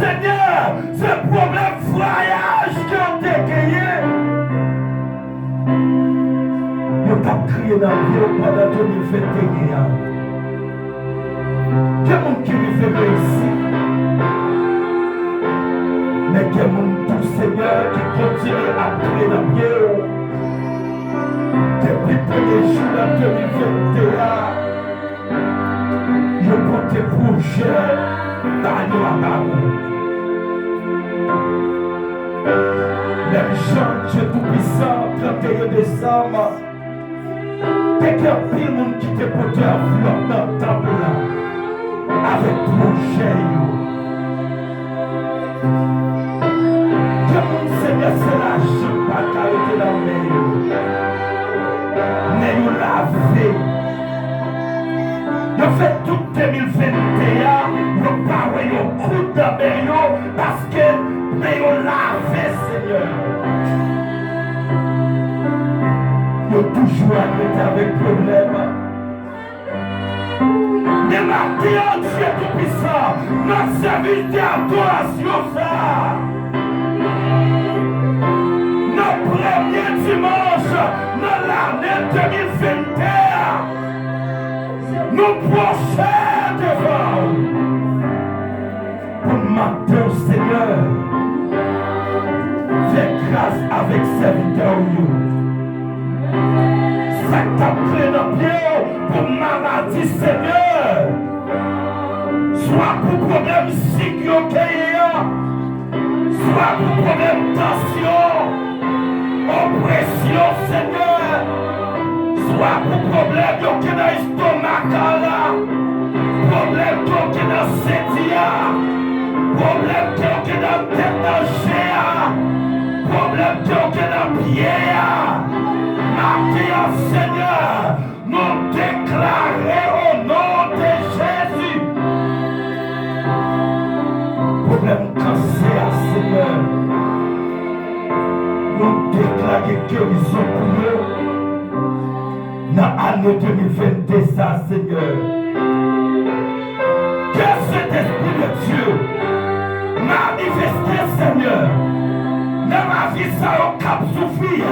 Seigneur, ce problème voyage qu'on t'a gagné. Yo t'a crié dans le Dieu pendant 2021. Quel monde qui lui fait réussir? Mais quel monde tout Seigneur qui continue à crier dans le Dieu depuis le premier jour de 2021. Je prends tes projets dans la barre. Même Jean, Dieu Tout-Puissant, 31 décembre, dès qu'il y a pile de monde qui te porte à flot dans le temple là, avec projet. Que mon Seigneur, c'est la jambe pas carité dans le main. Mais vous l'avez. Vous faites tout 2021, vous parlez au coup de parce que vous l'avez, Seigneur. Vous toujours avec problème. Mais maintenant, Dieu Tout-Puissant, notre service d'adoration, ça. Notre premier dimanche dans l'année 2021. Nous prochains devant pour matin, Seigneur, fais grâce avec serviteur. Ça t'a pris dans pied pour maladie, Seigneur. Soit pour problème psychique, soit pour problème tension, oppression, Seigneur. Soit pour problème qui est dans l'estomac, problème qui est dans le sédia, problème qui est dans la tête d'angéa, problème qui est dans le pied. Maintenant, Seigneur, nous déclarons au nom de Jésus. Problème cancer, Seigneur. Nous déclarons guérison pour nous. Dans l'année 2022, ça, Seigneur. Que cet esprit de Dieu manifeste, Seigneur, dans ma vie, ça, au cap souffrir.